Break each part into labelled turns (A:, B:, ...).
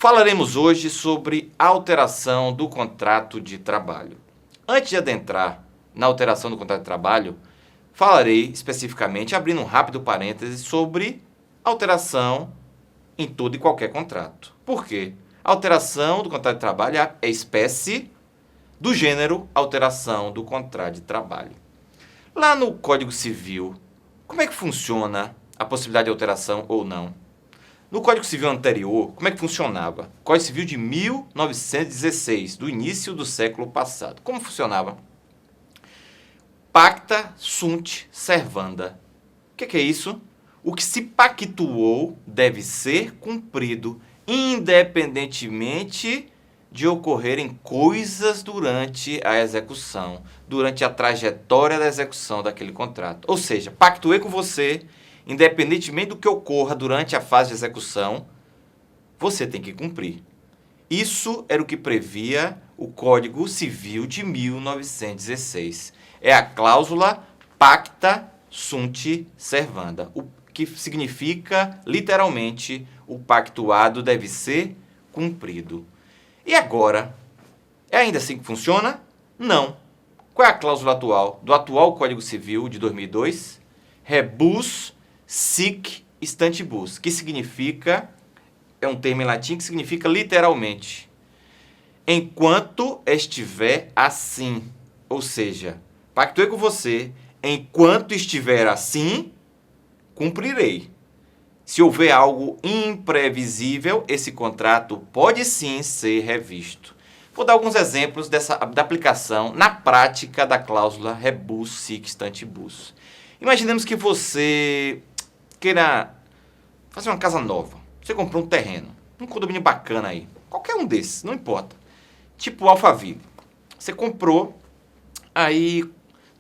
A: Falaremos hoje sobre alteração do contrato de trabalho. Antes de adentrar na alteração do contrato de trabalho, falarei especificamente, abrindo um rápido parêntese, sobre alteração em todo e qualquer contrato. Por quê? Alteração do contrato de trabalho é espécie do gênero alteração do contrato de trabalho. Lá no Código Civil, como é que funciona a possibilidade de alteração ou não? No Código Civil anterior, como é que funcionava? Código Civil de 1916, do início do século passado. Como funcionava? Pacta sunt servanda. O que é isso? O que se pactuou deve ser cumprido, independentemente de ocorrerem coisas durante a execução, durante a trajetória da execução daquele contrato. Ou seja, pactuei com você, independentemente do que ocorra durante a fase de execução, você tem que cumprir. Isso era o que previa o Código Civil de 1916. É a cláusula pacta sunt servanda, o que significa, literalmente, o pactuado deve ser cumprido. E agora? É ainda assim que funciona? Não. Qual é a cláusula atual do atual Código Civil de 2002? Rebus sic stantibus, que significa, é um termo em latim que significa literalmente, enquanto estiver assim. Ou seja, pactuei com você, enquanto estiver assim, cumprirei. Se houver algo imprevisível, esse contrato pode sim ser revisto. Vou dar alguns exemplos da aplicação na prática da cláusula rebus sic stantibus. Imaginemos que você queira fazer uma casa nova. Você comprou um terreno, um condomínio bacana aí. Qualquer um desses, não importa. Tipo Alphaville. Você comprou, aí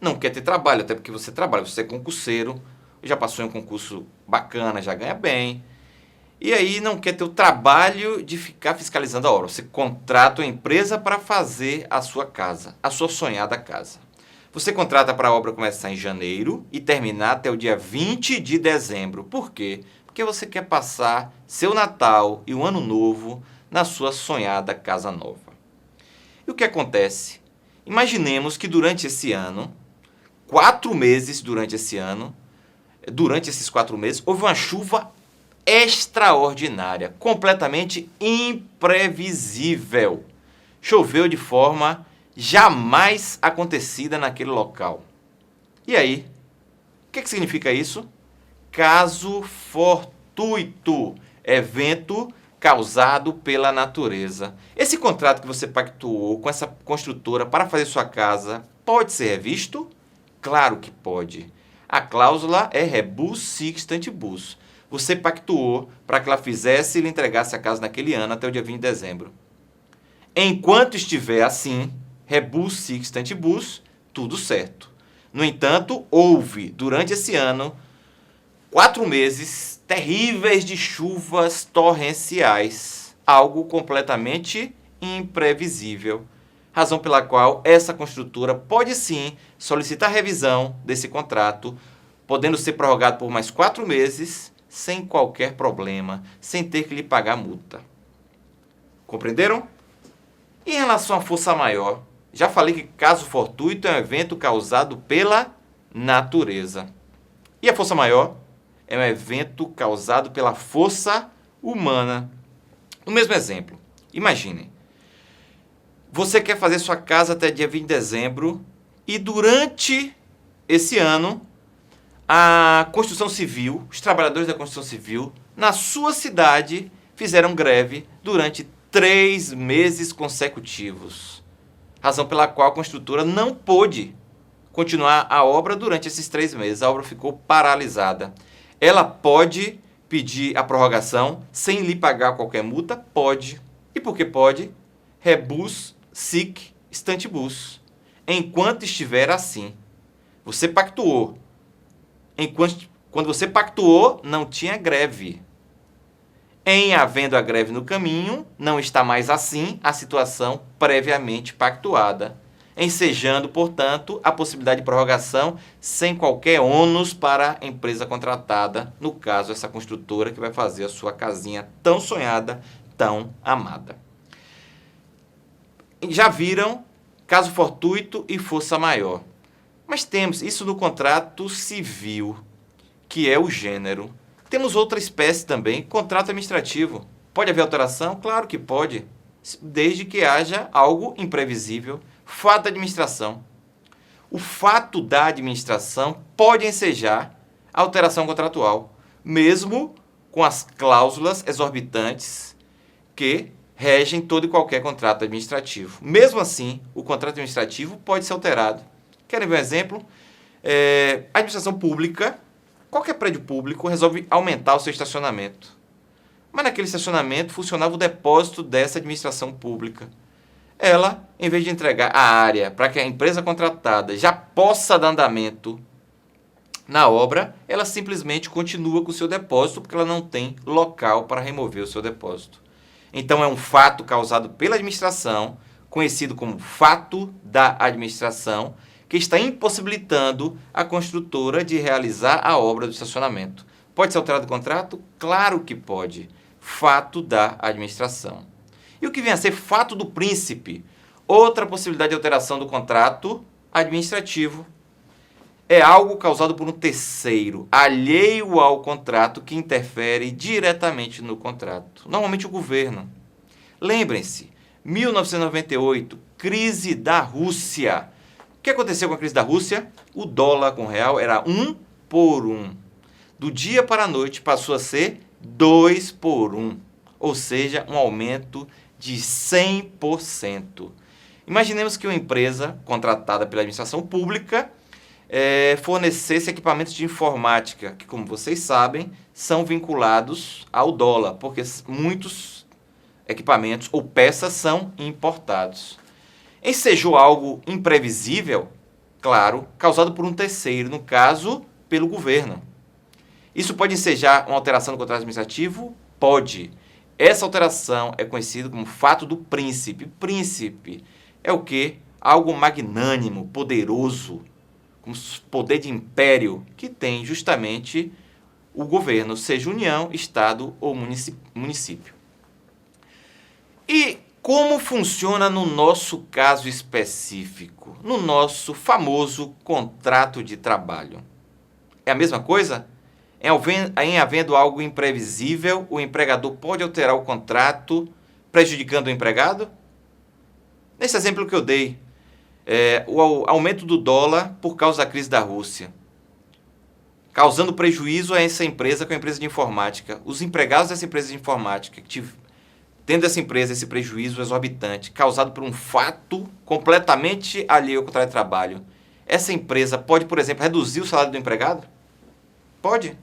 A: não quer ter trabalho, até porque você trabalha, você é concurseiro, já passou em um concurso bacana, já ganha bem. E aí não quer ter o trabalho de ficar fiscalizando a obra. Você contrata uma empresa para fazer a sua casa, a sua sonhada casa. Você contrata para a obra começar em janeiro e terminar até o dia 20 de dezembro. Por quê? Porque você quer passar seu Natal e o Ano Novo na sua sonhada casa nova. E o que acontece? Imaginemos que durante esse ano, 4 meses durante esses 4 meses, houve uma chuva extraordinária, completamente imprevisível. Choveu de forma jamais acontecida naquele local. E aí? O que significa isso? Caso fortuito, evento causado pela natureza. Esse contrato que você pactuou com essa construtora para fazer sua casa pode ser revisto? Claro que pode. A cláusula é rebus sic stantibus. Você pactuou para que ela fizesse e lhe entregasse a casa naquele ano até o dia 20 de dezembro. Enquanto estiver assim, rebus sic stantibus, tudo certo. No entanto, houve, durante esse ano, 4 meses terríveis de chuvas torrenciais. Algo completamente imprevisível. Razão pela qual essa construtora pode sim solicitar revisão desse contrato, podendo ser prorrogado por mais 4 meses, sem qualquer problema, sem ter que lhe pagar multa. Compreenderam? Em relação à força maior, já falei que caso fortuito é um evento causado pela natureza. E a força maior é um evento causado pela força humana. No mesmo exemplo, imaginem, você quer fazer sua casa até dia 20 de dezembro e durante esse ano, a construção civil, os trabalhadores da construção civil, na sua cidade, fizeram greve durante 3 meses consecutivos. Razão pela qual a construtora não pôde continuar a obra durante esses 3 meses. A obra ficou paralisada. Ela pode pedir a prorrogação sem lhe pagar qualquer multa? Pode. E por que pode? Rebus sic stantibus. Enquanto estiver assim. Você pactuou. Quando você pactuou, não tinha greve. Em havendo a greve no caminho, não está mais assim a situação previamente pactuada, ensejando, portanto, a possibilidade de prorrogação sem qualquer ônus para a empresa contratada, no caso, essa construtora que vai fazer a sua casinha tão sonhada, tão amada. Já viram caso fortuito e força maior. Mas temos isso no contrato civil, que é o gênero. Temos outra espécie também, contrato administrativo. Pode haver alteração? Claro que pode, desde que haja algo imprevisível. Fato da administração. O fato da administração pode ensejar alteração contratual, mesmo com as cláusulas exorbitantes que regem todo e qualquer contrato administrativo. Mesmo assim, o contrato administrativo pode ser alterado. Querem ver um exemplo? A administração pública, qualquer prédio público, resolve aumentar o seu estacionamento. Mas naquele estacionamento funcionava o depósito dessa administração pública. Ela, em vez de entregar a área para que a empresa contratada já possa dar andamento na obra, ela simplesmente continua com o seu depósito porque ela não tem local para remover o seu depósito. Então é um fato causado pela administração, conhecido como fato da administração, que está impossibilitando a construtora de realizar a obra do estacionamento. Pode ser alterado o contrato? Claro que pode. Fato da administração. E o que vem a ser fato do príncipe? Outra possibilidade de alteração do contrato administrativo. É algo causado por um terceiro, alheio ao contrato, que interfere diretamente no contrato. Normalmente o governo. Lembrem-se, 1998, crise da Rússia. O que aconteceu com a crise da Rússia? O dólar com o real era 1 por 1. Do dia para a noite passou a ser 2 por 1. Ou seja, um aumento de 100%. Imaginemos que uma empresa contratada pela administração pública fornecesse equipamentos de informática, que, como vocês sabem, são vinculados ao dólar, porque muitos equipamentos ou peças são importados. Ensejou algo imprevisível? Claro, causado por um terceiro, no caso, pelo governo. Isso pode ensejar uma alteração no contrato administrativo? Pode. Essa alteração é conhecida como fato do príncipe. Príncipe é o quê? Algo magnânimo, poderoso, com poder de império que tem justamente o governo, seja União, Estado ou município. E como funciona no nosso caso específico, no nosso famoso contrato de trabalho? É a mesma coisa? Em havendo algo imprevisível, o empregador pode alterar o contrato, prejudicando o empregado? Nesse exemplo que eu dei, o aumento do dólar por causa da crise da Rússia, causando prejuízo a essa empresa, que é uma empresa de informática. Os empregados dessa empresa de informática, tendo essa empresa esse prejuízo exorbitante, causado por um fato completamente alheio ao contrato de trabalho, essa empresa pode, por exemplo, reduzir o salário do empregado? Pode.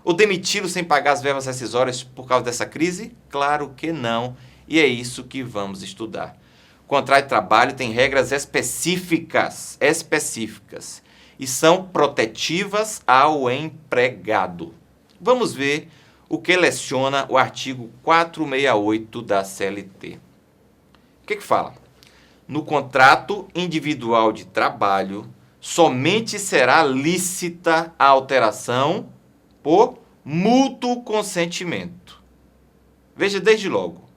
A: Ou demiti-lo sem pagar as verbas rescisórias por causa dessa crise? Claro que não. E é isso que vamos estudar. O contrato de trabalho tem regras específicas e são protetivas ao empregado. Vamos ver o que leciona o artigo 468 da CLT. O que fala? No contrato individual de trabalho, somente será lícita a alteração por mútuo consentimento. Veja desde logo,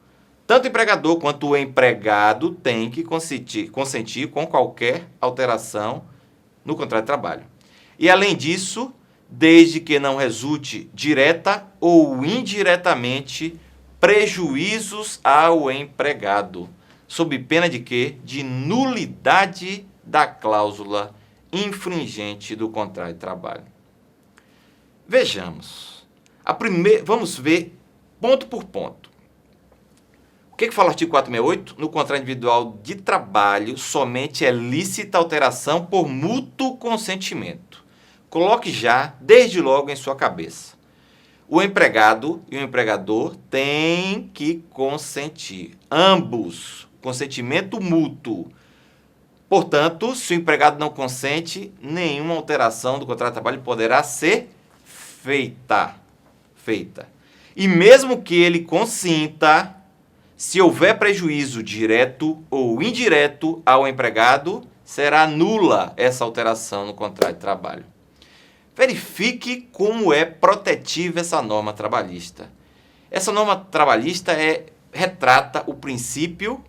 A: tanto o empregador quanto o empregado têm que consentir com qualquer alteração no contrato de trabalho. E além disso, desde que não resulte direta ou indiretamente prejuízos ao empregado, sob pena de quê? De nulidade da cláusula infringente do contrato de trabalho. Vejamos. Vamos ver ponto por ponto. O que fala o artigo 468? No contrato individual de trabalho, somente é lícita a alteração por mútuo consentimento. Coloque já, desde logo, em sua cabeça. O empregado e o empregador têm que consentir. Ambos. Consentimento mútuo. Portanto, se o empregado não consente, nenhuma alteração do contrato de trabalho poderá ser feita. E mesmo que ele consinta, se houver prejuízo direto ou indireto ao empregado, será nula essa alteração no contrato de trabalho. Verifique como é protetiva essa norma trabalhista. Essa norma trabalhista é retrata o princípio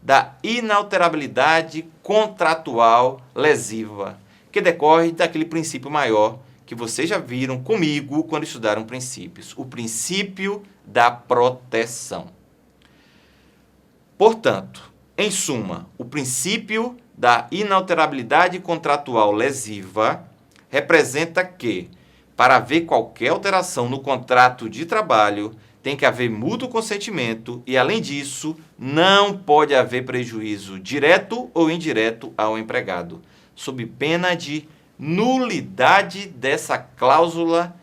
A: da inalterabilidade contratual lesiva, que decorre daquele princípio maior que vocês já viram comigo quando estudaram princípios, o princípio da proteção. Portanto, em suma, o princípio da inalterabilidade contratual lesiva representa que, para haver qualquer alteração no contrato de trabalho, tem que haver mútuo consentimento e, além disso, não pode haver prejuízo direto ou indireto ao empregado, sob pena de nulidade dessa cláusula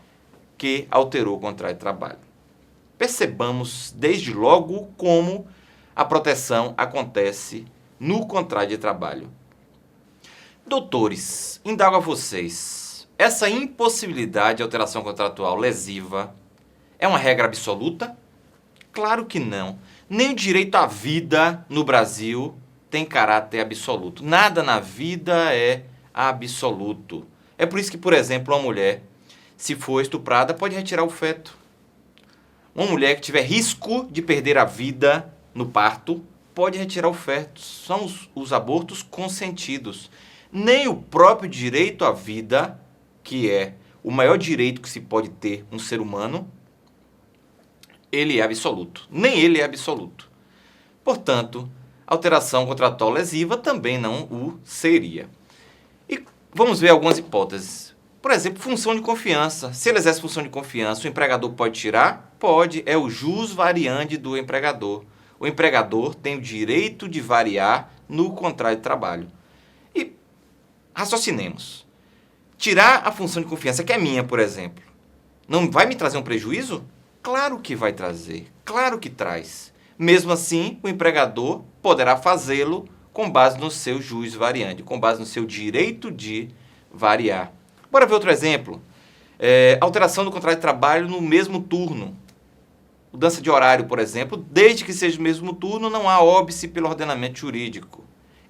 A: que alterou o contrato de trabalho. Percebamos desde logo como a proteção acontece no contrato de trabalho. Doutores, indago a vocês, essa impossibilidade de alteração contratual lesiva é uma regra absoluta? Claro que não. Nem o direito à vida no Brasil tem caráter absoluto. Nada na vida é absoluto. É por isso que, por exemplo, uma mulher, se for estuprada, pode retirar o feto. Uma mulher que tiver risco de perder a vida no parto, pode retirar o feto. São os abortos consentidos. Nem o próprio direito à vida, que é o maior direito que se pode ter um ser humano, ele é absoluto. Nem ele é absoluto. Portanto, alteração contratual lesiva também não o seria. E vamos ver algumas hipóteses. Por exemplo, função de confiança. Se ele exerce função de confiança, o empregador pode tirar? Pode. É o jus variandi do empregador. O empregador tem o direito de variar no contrato de trabalho. E raciocinemos. Tirar a função de confiança, que é minha, por exemplo, não vai me trazer um prejuízo? Claro que vai trazer. Claro que traz. Mesmo assim, o empregador poderá fazê-lo com base no seu jus variandi, com base no seu direito de variar. Bora ver outro exemplo. Alteração do contrato de trabalho no mesmo turno. Mudança de horário, por exemplo, desde que seja o mesmo turno, não há óbice pelo ordenamento jurídico.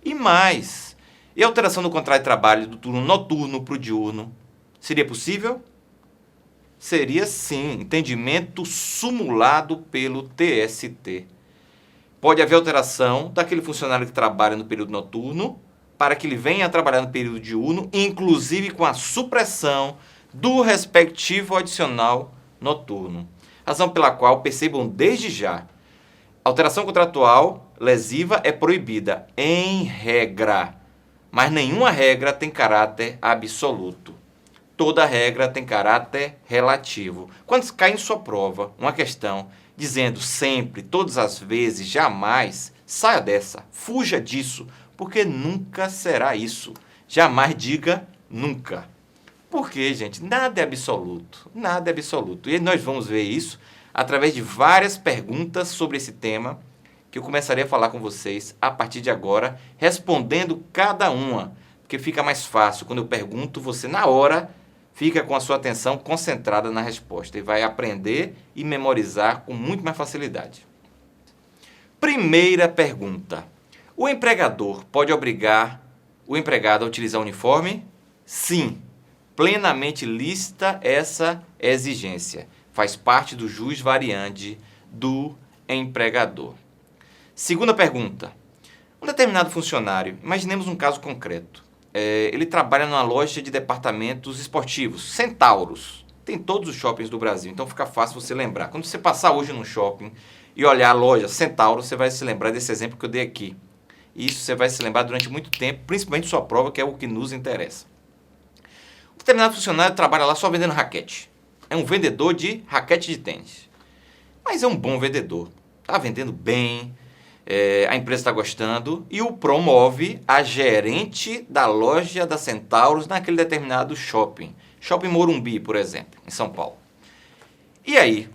A: E mais, e a alteração do contrato de trabalho do turno noturno para o diurno? Seria possível? Seria sim, entendimento sumulado pelo TST. Pode haver alteração daquele funcionário que trabalha no período noturno para que ele venha a trabalhar no período diurno, inclusive com a supressão do respectivo adicional noturno. Razão pela qual, percebam desde já, alteração contratual lesiva é proibida em regra, mas nenhuma regra tem caráter absoluto. Toda regra tem caráter relativo. Quando cai em sua prova uma questão dizendo sempre, todas as vezes, jamais, saia dessa, fuja disso, porque nunca será isso. Jamais diga nunca. Porque, gente, nada é absoluto. Nada é absoluto. E nós vamos ver isso através de várias perguntas sobre esse tema que eu começarei a falar com vocês a partir de agora, respondendo cada uma. Porque fica mais fácil. Quando eu pergunto, você na hora fica com a sua atenção concentrada na resposta e vai aprender e memorizar com muito mais facilidade. Primeira pergunta. O empregador pode obrigar o empregado a utilizar o uniforme? Sim. Plenamente lícita essa exigência. Faz parte do jus variandi do empregador. Segunda pergunta. Um determinado funcionário, imaginemos um caso concreto. Ele trabalha numa loja de departamentos esportivos, Centauros. Tem todos os shoppings do Brasil, então fica fácil você lembrar. Quando você passar hoje num shopping e olhar a loja Centauros, você vai se lembrar desse exemplo que eu dei aqui. Isso você vai se lembrar durante muito tempo, principalmente sua prova, que é o que nos interessa. Um determinado funcionário trabalha lá só vendendo raquete. É um vendedor de raquete de tênis. Mas é um bom vendedor. Está vendendo bem, a empresa está gostando e o promove a gerente da loja da Centauros naquele determinado shopping. Shopping Morumbi, por exemplo, em São Paulo. E aí,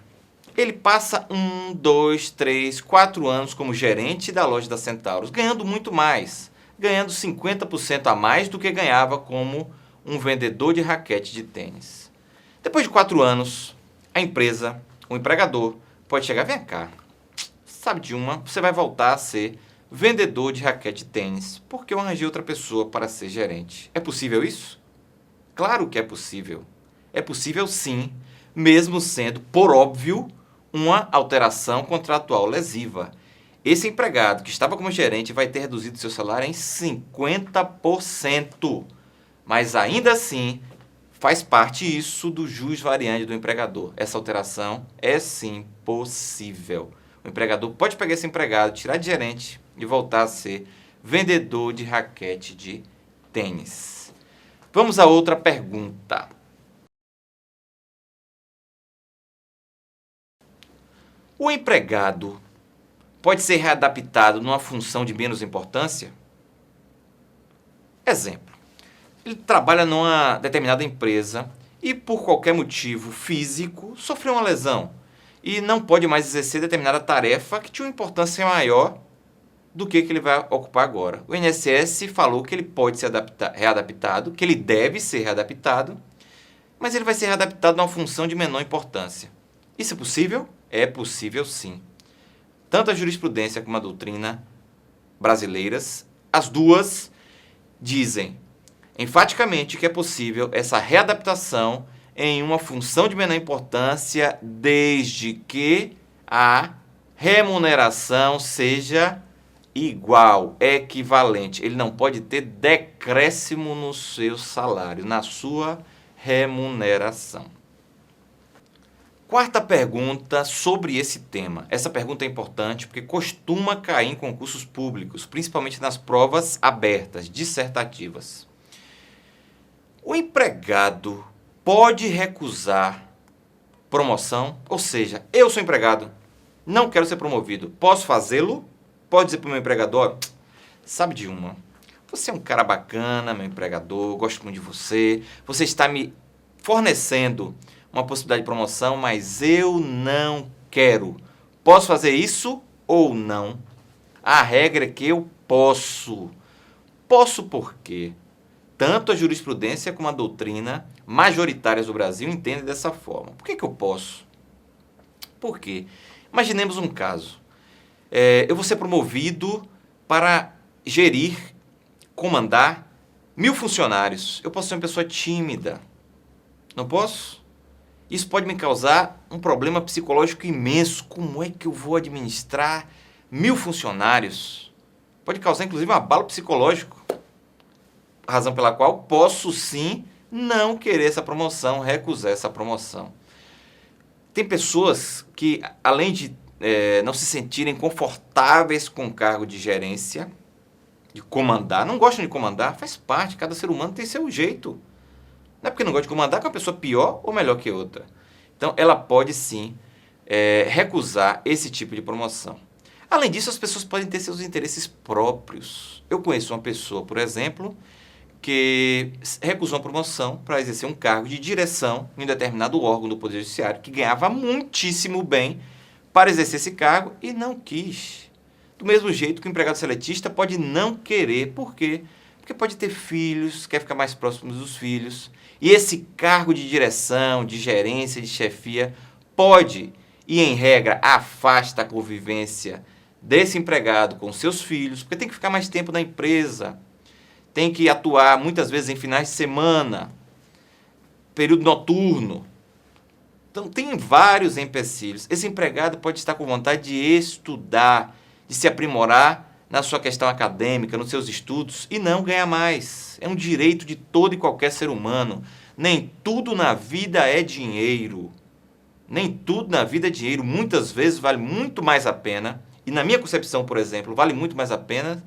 A: ele passa 1, 2, 3, 4 anos como gerente da loja da Centauros, ganhando muito mais, ganhando 50% a mais do que ganhava como um vendedor de raquete de tênis. Depois de 4 anos, a empresa, o empregador, pode chegar, vem cá, sabe de uma, você vai voltar a ser vendedor de raquete de tênis, porque eu arranjei outra pessoa para ser gerente. É possível isso? Claro que é possível. É possível sim, mesmo sendo, por óbvio, uma alteração contratual lesiva. Esse empregado que estava como gerente vai ter reduzido seu salário em 50%. Mas ainda assim, faz parte isso do jus variandi do empregador. Essa alteração é sim possível. O empregador pode pegar esse empregado, tirar de gerente e voltar a ser vendedor de raquete de tênis. Vamos a outra pergunta. O empregado pode ser readaptado numa função de menos importância? Exemplo. Ele trabalha numa determinada empresa e por qualquer motivo físico sofreu uma lesão e não pode mais exercer determinada tarefa que tinha uma importância maior do que ele vai ocupar agora. O INSS falou que ele pode ser readaptado, que ele deve ser readaptado, mas ele vai ser readaptado numa função de menor importância. Isso é possível? É possível sim. Tanto a jurisprudência como a doutrina brasileiras, as duas dizem enfaticamente que é possível essa readaptação em uma função de menor importância desde que a remuneração seja igual, equivalente. Ele não pode ter decréscimo no seu salário, na sua remuneração. Quarta pergunta sobre esse tema. Essa pergunta é importante porque costuma cair em concursos públicos, principalmente nas provas abertas, dissertativas. O empregado pode recusar promoção? Ou seja, eu sou empregado, não quero ser promovido. Posso fazê-lo? Pode dizer para o meu empregador, sabe de uma, você é um cara bacana, meu empregador, gosto muito de você, você está me fornecendo uma possibilidade de promoção, mas eu não quero. Posso fazer isso ou não? A regra é que eu posso. Posso por quê? Tanto a jurisprudência como a doutrina majoritárias do Brasil entendem dessa forma. Por que eu posso? Por quê? Imaginemos um caso. Eu vou ser promovido para gerir, comandar 1000 funcionários. Eu posso ser uma pessoa tímida. Não posso? Isso pode me causar um problema psicológico imenso. Como é que eu vou administrar 1000 funcionários? Pode causar, inclusive, um abalo psicológico. Razão pela qual posso, sim, não querer essa promoção, recusar essa promoção. Tem pessoas que, além de não se sentirem confortáveis com o cargo de gerência, de comandar, não gostam de comandar, faz parte, cada ser humano tem seu jeito. Não é porque não gosta de comandar que é uma pessoa pior ou melhor que outra. Então, ela pode sim recusar esse tipo de promoção. Além disso, as pessoas podem ter seus interesses próprios. Eu conheço uma pessoa, por exemplo, que recusou uma promoção para exercer um cargo de direção em um determinado órgão do Poder Judiciário, que ganhava muitíssimo bem para exercer esse cargo e não quis. Do mesmo jeito que o empregado seletista pode não querer. Por quê? Porque pode ter filhos, quer ficar mais próximo dos filhos. E esse cargo de direção, de gerência, de chefia, pode, e em regra, afasta a convivência desse empregado com seus filhos, porque tem que ficar mais tempo na empresa, tem que atuar muitas vezes em finais de semana, período noturno. Então, tem vários empecilhos. Esse empregado pode estar com vontade de estudar, de se aprimorar na sua questão acadêmica, nos seus estudos, e não ganha mais. É um direito de todo e qualquer ser humano. Nem tudo na vida é dinheiro. Nem tudo na vida é dinheiro. Muitas vezes vale muito mais a pena, e na minha concepção, por exemplo, vale muito mais a pena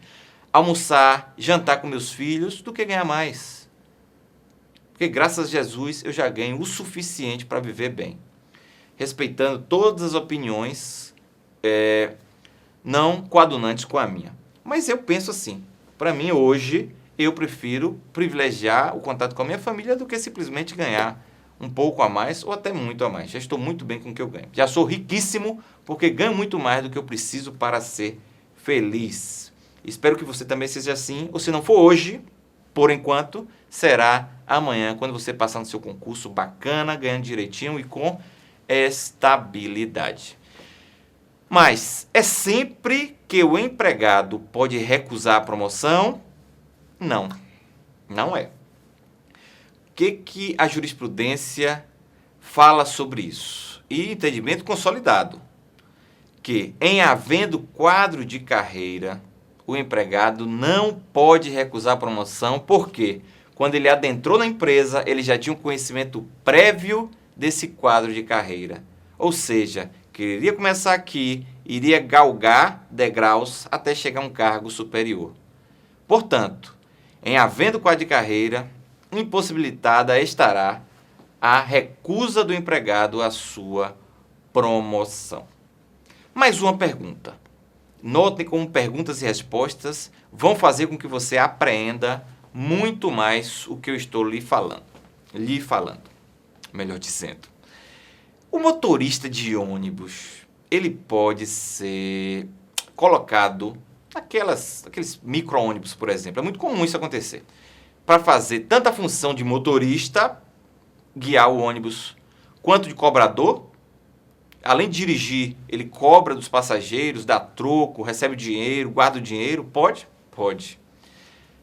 A: almoçar, jantar com meus filhos, do que ganhar mais. Porque graças a Jesus eu já ganho o suficiente para viver bem. Respeitando todas as opiniões não coadunantes com a minha. Mas eu penso assim, para mim hoje eu prefiro privilegiar o contato com a minha família do que simplesmente ganhar um pouco a mais ou até muito a mais. Já estou muito bem com o que eu ganho. Já sou riquíssimo porque ganho muito mais do que eu preciso para ser feliz. Espero que você também seja assim, ou se não for hoje, por enquanto, será amanhã, quando você passar no seu concurso bacana, ganhando direitinho e com estabilidade. Mas é sempre que o empregado pode recusar a promoção? Não, não é. O que a jurisprudência fala sobre isso? e entendimento consolidado, que em havendo quadro de carreira, o empregado não pode recusar a promoção, porque quando ele adentrou na empresa, ele já tinha um conhecimento prévio desse quadro de carreira. Ou seja, que ele iria começar aqui, iria galgar degraus até chegar a um cargo superior. Portanto, em havendo quadro de carreira, impossibilitada estará a recusa do empregado à sua promoção. Mais uma pergunta. Notem como perguntas e respostas vão fazer com que você apreenda muito mais o que eu estou lhe falando. Melhor dizendo. O motorista de ônibus, ele pode ser colocado aqueles micro-ônibus, por exemplo. É muito comum isso acontecer. Para fazer tanto a função de motorista, guiar o ônibus, quanto de cobrador. Além de dirigir, ele cobra dos passageiros, dá troco, recebe dinheiro, guarda o dinheiro? Pode? Pode.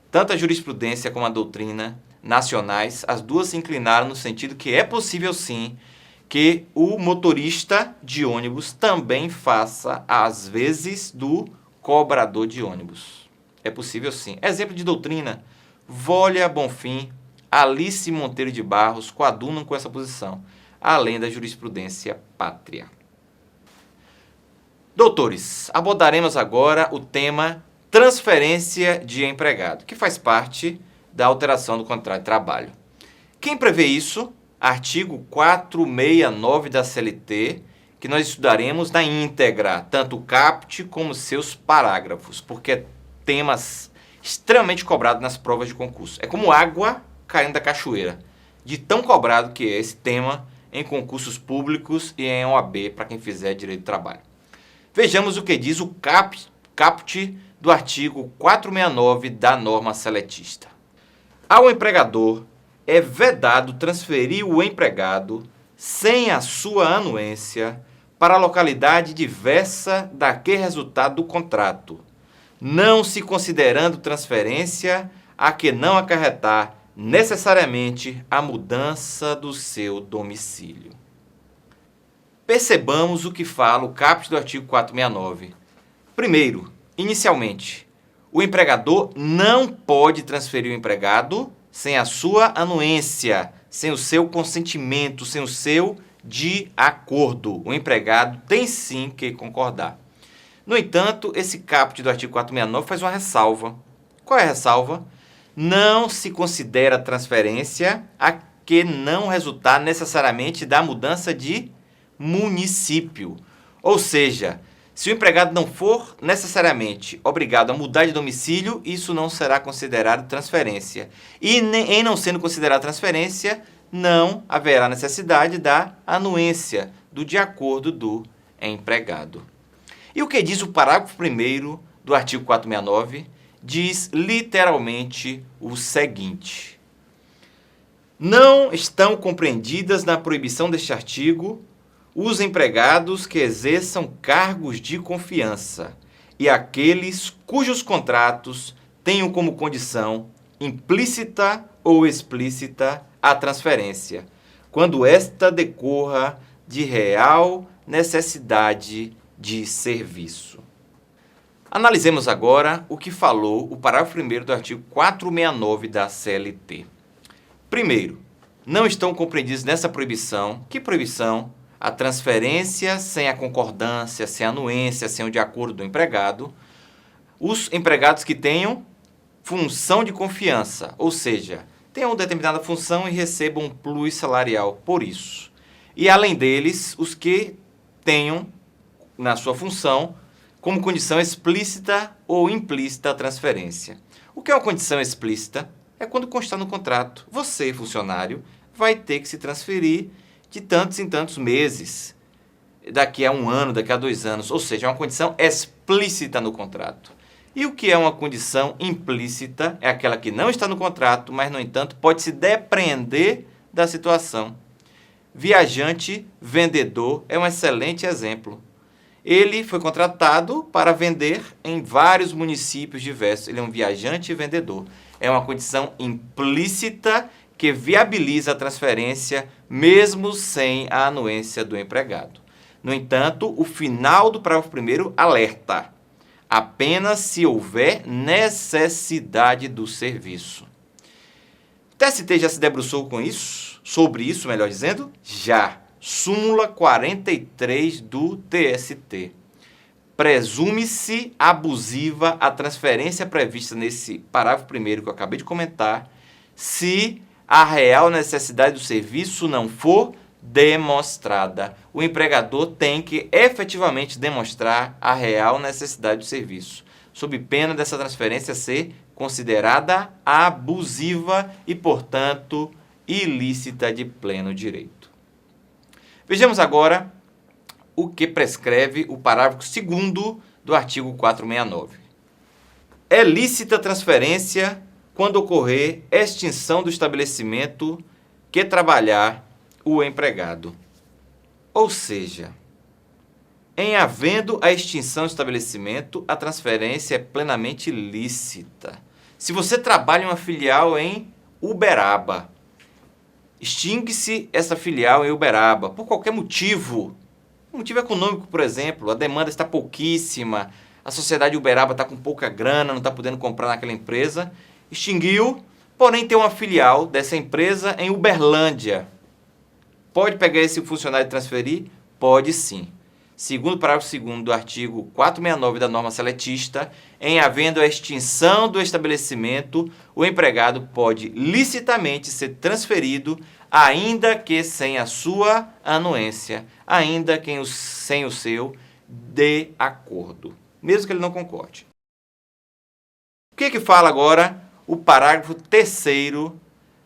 A: Tanto a jurisprudência como a doutrina nacionais, as duas se inclinaram no sentido que é possível sim que o motorista de ônibus também faça, às vezes, do cobrador de ônibus. É possível sim. Exemplo de doutrina, Vólia Bonfim, Alice Monteiro de Barros coadunam com essa posição, além da jurisprudência pátria. Doutores, abordaremos agora o tema transferência de empregado, que faz parte da alteração do contrato de trabalho. Quem prevê isso? Artigo 469 da CLT, que nós estudaremos na íntegra, tanto o caput como seus parágrafos, porque é temas extremamente cobrados nas provas de concurso. É como água caindo da cachoeira, de tão cobrado que é esse tema em concursos públicos e em OAB para quem fizer direito do trabalho. Vejamos o que diz o caput do artigo 469 da norma seletista. Ao empregador é vedado transferir o empregado sem a sua anuência para a localidade diversa da que resultado do contrato, não se considerando transferência a que não acarretar necessariamente a mudança do seu domicílio. Percebamos o que fala o caput do artigo 469. Primeiro, inicialmente, o empregador não pode transferir o empregado sem a sua anuência, sem o seu consentimento, sem o seu de acordo. O empregado tem sim que concordar. No entanto, esse caput do artigo 469 faz uma ressalva. Qual é a ressalva? Não se considera transferência a que não resultar necessariamente da mudança de município. Ou seja, se o empregado não for necessariamente obrigado a mudar de domicílio, isso não será considerado transferência. E em não sendo considerado transferência, não haverá necessidade da anuência do de acordo do empregado. E o que diz o parágrafo 1º do artigo 469? Diz literalmente o seguinte: não estão compreendidas na proibição deste artigo os empregados que exerçam cargos de confiança e aqueles cujos contratos tenham como condição implícita ou explícita a transferência, quando esta decorra de real necessidade de serviço. Analisemos agora o que falou o parágrafo 1º do artigo 469 da CLT. Primeiro, não estão compreendidos nessa proibição. Que proibição? A transferência sem a concordância, sem a anuência, sem o de acordo do empregado. Os empregados que tenham função de confiança, ou seja, tenham determinada função e recebam um plus salarial por isso. E além deles, os que tenham na sua função como condição explícita ou implícita a transferência. O que é uma condição explícita? É quando constar no contrato. Você, funcionário, vai ter que se transferir de tantos em tantos meses, daqui a 1 ano, daqui a 2 anos. Ou seja, é uma condição explícita no contrato. E o que é uma condição implícita? É aquela que não está no contrato, mas, no entanto, pode se depreender da situação. Viajante vendedor é um excelente exemplo. Ele foi contratado para vender em vários municípios diversos. Ele é um viajante e vendedor. É uma condição implícita que viabiliza a transferência mesmo sem a anuência do empregado. No entanto, o final do parágrafo 1º alerta: apenas se houver necessidade do serviço. O TST já se debruçou sobre isso, melhor dizendo? Já. Súmula 43 do TST. Presume-se abusiva a transferência prevista nesse parágrafo 1º que eu acabei de comentar, se a real necessidade do serviço não for demonstrada. O empregador tem que efetivamente demonstrar a real necessidade do serviço, sob pena dessa transferência ser considerada abusiva e, portanto, ilícita de pleno direito. Vejamos agora o que prescreve o parágrafo 2º do artigo 469. É lícita a transferência quando ocorrer extinção do estabelecimento que trabalhar o empregado. Ou seja, em havendo a extinção do estabelecimento, a transferência é plenamente lícita. Se você trabalha em uma filial em Uberaba, extingue-se essa filial em Uberaba por qualquer motivo. Motivo econômico, por exemplo, a demanda está pouquíssima, a sociedade Uberaba está com pouca grana, não está podendo comprar naquela empresa, extinguiu, porém tem uma filial dessa empresa em Uberlândia. Pode pegar esse funcionário e transferir? Pode sim. Segundo o parágrafo 2º do artigo 469 da norma seletista, em havendo a extinção do estabelecimento, o empregado pode licitamente ser transferido, ainda que sem a sua anuência, ainda que sem o seu de acordo, mesmo que ele não concorde. O que fala agora o parágrafo 3º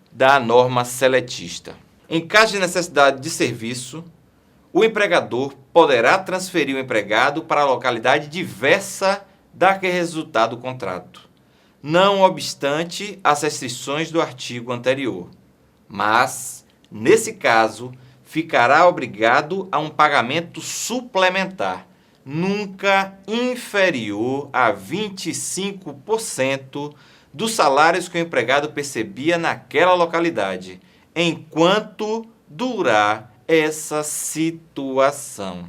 A: da norma seletista? Em caso de necessidade de serviço, o empregador poderá transferir o empregado para a localidade diversa da que resultar do contrato, não obstante as restrições do artigo anterior, mas, nesse caso, ficará obrigado a um pagamento suplementar, nunca inferior a 25% dos salários que o empregado percebia naquela localidade, enquanto durar essa situação.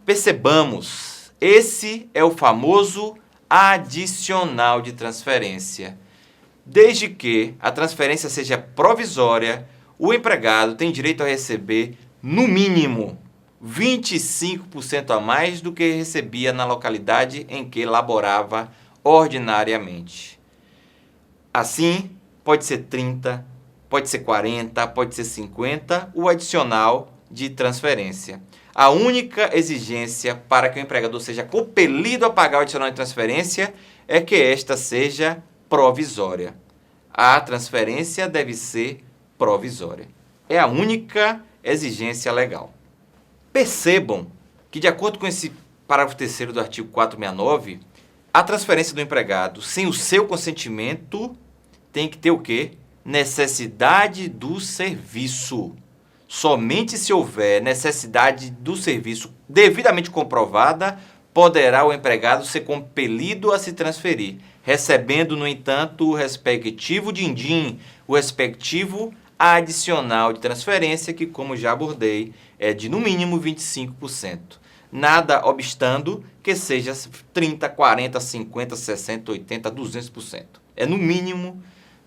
A: Percebamos, esse é o famoso adicional de transferência. Desde que a transferência seja provisória, o empregado tem direito a receber, no mínimo, 25% a mais do que recebia na localidade em que laborava ordinariamente. Assim, pode ser 30%, pode ser 40%, pode ser 50%, o adicional de transferência. A única exigência para que o empregador seja compelido a pagar o adicional de transferência é que esta seja provisória. A transferência deve ser provisória. É a única exigência legal. Percebam que, de acordo com esse parágrafo 3º do artigo 469, a transferência do empregado sem o seu consentimento tem que ter o quê? Necessidade do serviço. Somente se houver necessidade do serviço devidamente comprovada, poderá o empregado ser compelido a se transferir, recebendo, no entanto, o respectivo din-din, o respectivo adicional de transferência, que, como já abordei, é de no mínimo 25%. Nada obstando que seja 30%, 40%, 50%, 60%, 80%, 200%. É no mínimo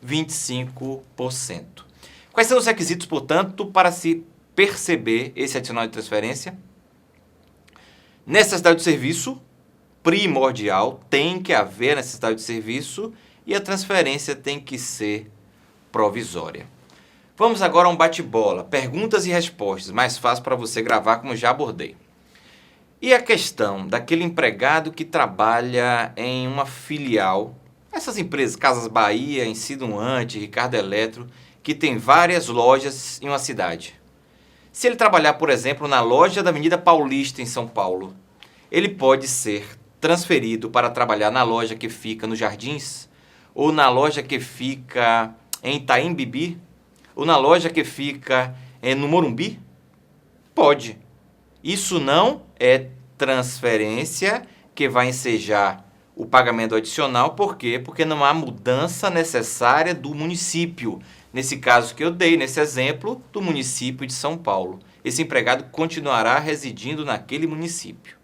A: 25%. Quais são os requisitos, portanto, para se perceber esse adicional de transferência? Necessidade de serviço, primordial, tem que haver necessidade de serviço e a transferência tem que ser provisória. Vamos agora a um bate-bola, perguntas e respostas, mais fácil para você gravar, como já abordei. E a questão daquele empregado que trabalha em uma filial, essas empresas, Casas Bahia, Insinuante, Ricardo Eletro, que tem várias lojas em uma cidade. Se ele trabalhar, por exemplo, na loja da Avenida Paulista, em São Paulo, ele pode ser transferido para trabalhar na loja que fica nos Jardins, ou na loja que fica em Itaim Bibi, ou na loja que fica no Morumbi? Pode. Isso não é transferência que vai ensejar o pagamento adicional. Por quê? Porque não há mudança necessária do município. Nesse caso que eu dei, nesse exemplo, do município de São Paulo. Esse empregado continuará residindo naquele município.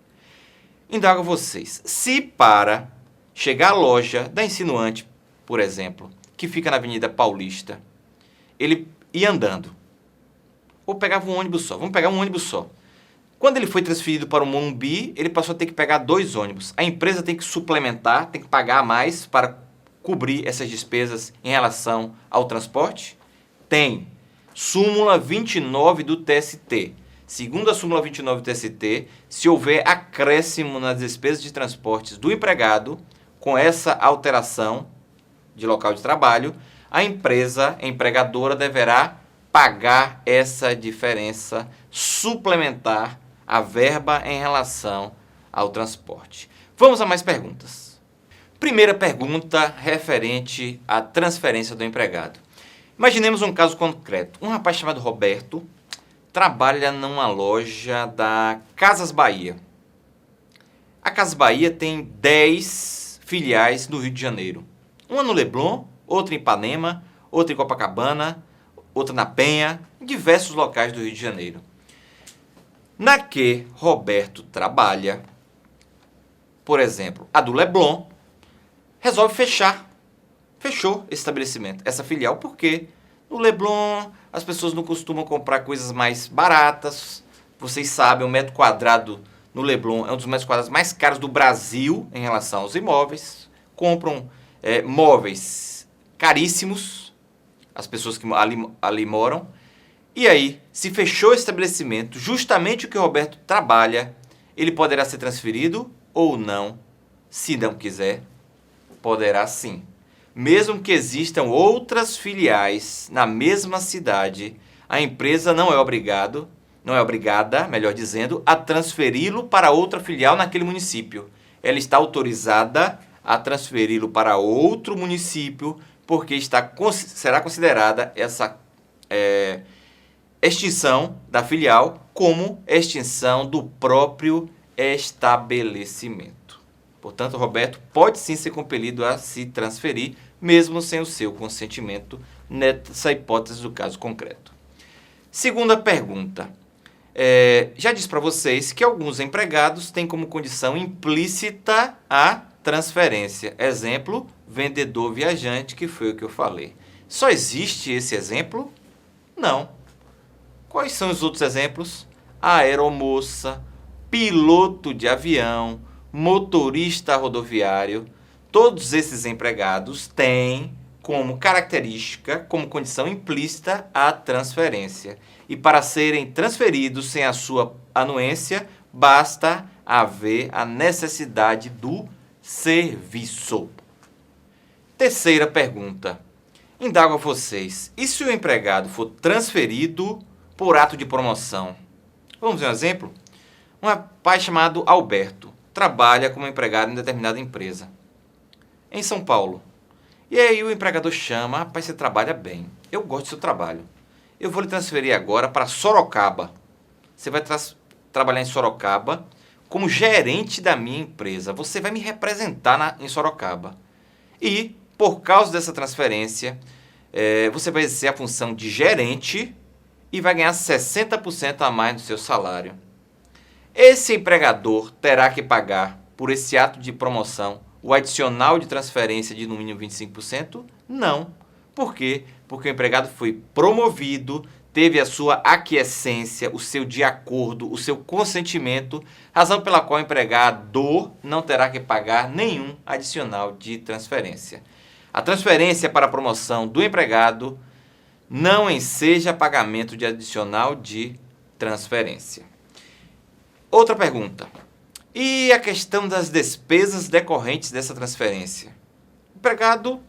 A: Indago a vocês, se para chegar à loja da Insinuante, por exemplo, que fica na Avenida Paulista, ele ia andando, ou pegava um ônibus só, vamos pegar um ônibus só. Quando ele foi transferido para o Morumbi, ele passou a ter que pegar 2 ônibus. A empresa tem que suplementar, tem que pagar mais para cobrir essas despesas em relação ao transporte? Tem. Súmula 29 do TST. Segundo a súmula 29 do TST, se houver acréscimo nas despesas de transportes do empregado, com essa alteração de local de trabalho, a empresa empregadora deverá pagar essa diferença, suplementar a verba em relação ao transporte. Vamos a mais perguntas. Primeira pergunta referente à transferência do empregado. Imaginemos um caso concreto. Um rapaz chamado Roberto trabalha numa loja da Casas Bahia. A Casas Bahia tem 10 filiais no Rio de Janeiro. Uma no Leblon, outra em Ipanema, outra em Copacabana, outra na Penha, em diversos locais do Rio de Janeiro. Na que Roberto trabalha, por exemplo, a do Leblon, resolve fechar. Fechou esse estabelecimento, essa filial, porque no Leblon as pessoas não costumam comprar coisas mais baratas. Vocês sabem, um metro quadrado no Leblon é um dos metros quadrados mais caros do Brasil em relação aos imóveis. Compram móveis caríssimos, as pessoas que ali moram. E aí, se fechou o estabelecimento, justamente o que o Roberto trabalha, ele poderá ser transferido ou não? Se não quiser, poderá sim. Mesmo que existam outras filiais na mesma cidade, a empresa não é obrigada, melhor dizendo, a transferi-lo para outra filial naquele município. Ela está autorizada a transferi-lo para outro município, porque será considerada essa extinção da filial como extinção do próprio estabelecimento. Portanto, Roberto pode sim ser compelido a se transferir, mesmo sem o seu consentimento, nessa hipótese do caso concreto. Segunda pergunta. Já disse para vocês que alguns empregados têm como condição implícita a transferência. Exemplo, vendedor viajante, que foi o que eu falei. Só existe esse exemplo? Não. Quais são os outros exemplos? Aeromoça, piloto de avião, motorista rodoviário. Todos esses empregados têm como característica, como condição implícita, a transferência. E para serem transferidos sem a sua anuência, basta haver a necessidade do serviço. Terceira pergunta. Indago a vocês, e se o empregado for transferido por ato de promoção? Vamos ver um exemplo? Um rapaz chamado Alberto trabalha como empregado em determinada empresa em São Paulo. E aí o empregador chama: rapaz, você trabalha bem, eu gosto do seu trabalho, eu vou lhe transferir agora para Sorocaba. Você vai trabalhar em Sorocaba como gerente da minha empresa, você vai me representar em Sorocaba. E, por causa dessa transferência, você vai exercer a função de gerente e vai ganhar 60% a mais do seu salário. Esse empregador terá que pagar, por esse ato de promoção, o adicional de transferência de no mínimo 25%? Não. Por quê? Porque o empregado foi promovido, teve a sua aquiescência, o seu de acordo, o seu consentimento, razão pela qual o empregador não terá que pagar nenhum adicional de transferência. A transferência para a promoção do empregado não enseja pagamento de adicional de transferência. Outra pergunta. E a questão das despesas decorrentes dessa transferência? O empregado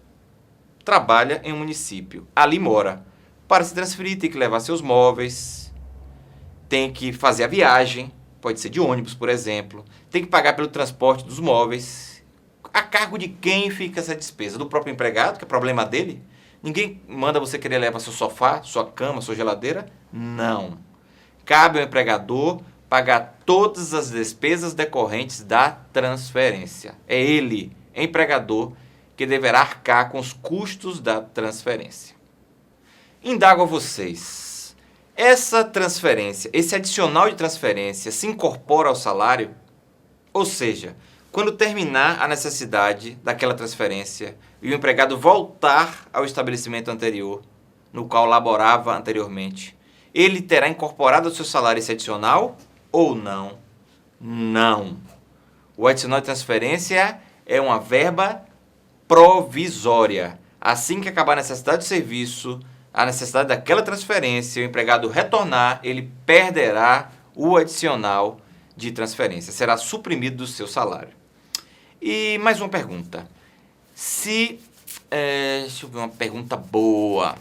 A: trabalha em um município, ali mora. Para se transferir tem que levar seus móveis, tem que fazer a viagem, pode ser de ônibus, por exemplo, tem que pagar pelo transporte dos móveis. A cargo de quem fica essa despesa? Do próprio empregado, que é problema dele? Ninguém manda você querer levar seu sofá, sua cama, sua geladeira? Não. Cabe ao empregador pagar todas as despesas decorrentes da transferência. É ele, empregador, que deverá arcar com os custos da transferência. Indago a vocês, essa transferência, esse adicional de transferência se incorpora ao salário? Ou seja, quando terminar a necessidade daquela transferência e o empregado voltar ao estabelecimento anterior, no qual laborava anteriormente, ele terá incorporado ao seu salário esse adicional ou não? Não. O adicional de transferência é uma verba provisória. Assim que acabar a necessidade de serviço, a necessidade daquela transferência, o empregado retornar, ele perderá o adicional de transferência. Será suprimido do seu salário. E mais uma pergunta. Deixa eu ver uma pergunta boa.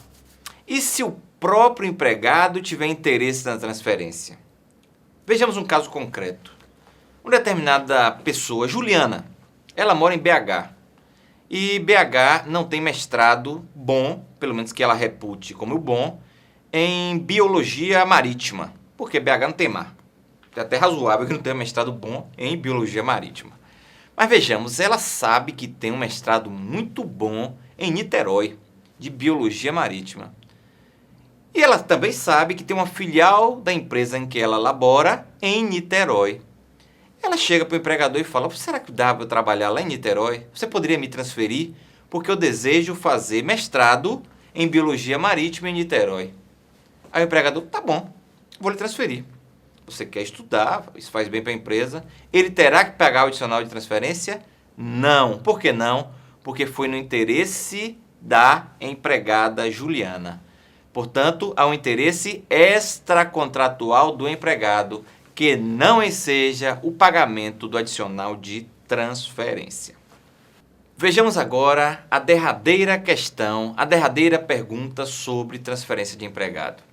A: E se o próprio empregado tiver interesse na transferência? Vejamos um caso concreto. Uma determinada pessoa, Juliana, ela mora em BH. E BH não tem mestrado bom, pelo menos que ela repute como bom, em biologia marítima. Porque BH não tem mar. É até razoável que não tenha mestrado bom em biologia marítima. Mas vejamos, ela sabe que tem um mestrado muito bom em Niterói, de biologia marítima. E ela também sabe que tem uma filial da empresa em que ela labora em Niterói. Ela chega para o empregador e fala: será que dá para eu trabalhar lá em Niterói? Você poderia me transferir? Porque eu desejo fazer mestrado em biologia marítima em Niterói. Aí o empregador: tá bom, vou lhe transferir. Você quer estudar, isso faz bem para a empresa. Ele terá que pagar o adicional de transferência? Não. Por que não? Porque foi no interesse da empregada Juliana. Portanto, há um interesse extracontratual do empregado, que não enseja o pagamento do adicional de transferência. Vejamos agora a derradeira questão, a derradeira pergunta sobre transferência de empregado.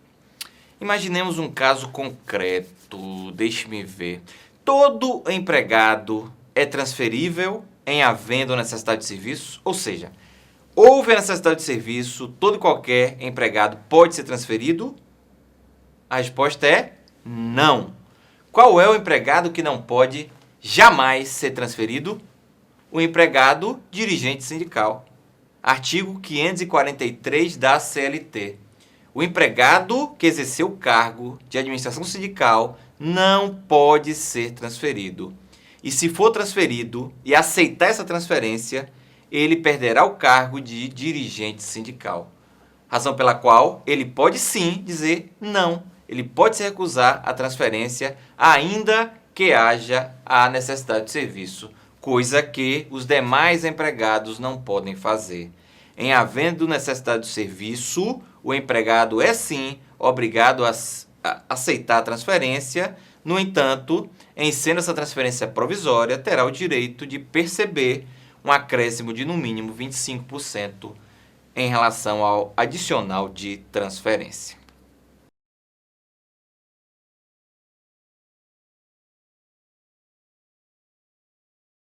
A: Imaginemos um caso concreto, deixe-me ver. Todo empregado é transferível em havendo necessidade de serviço? Ou seja, houve a necessidade de serviço, todo e qualquer empregado pode ser transferido? A resposta é não. Qual é o empregado que não pode jamais ser transferido? O empregado dirigente sindical. Artigo 543 da CLT. O empregado que exerceu o cargo de administração sindical não pode ser transferido. E se for transferido e aceitar essa transferência, ele perderá o cargo de dirigente sindical. Razão pela qual ele pode sim dizer não. Ele pode se recusar a transferência, ainda que haja a necessidade de serviço, coisa que os demais empregados não podem fazer. Em havendo necessidade de serviço, o empregado é sim obrigado a aceitar a transferência. No entanto, em sendo essa transferência provisória, terá o direito de perceber um acréscimo de no mínimo 25% em relação ao adicional de transferência.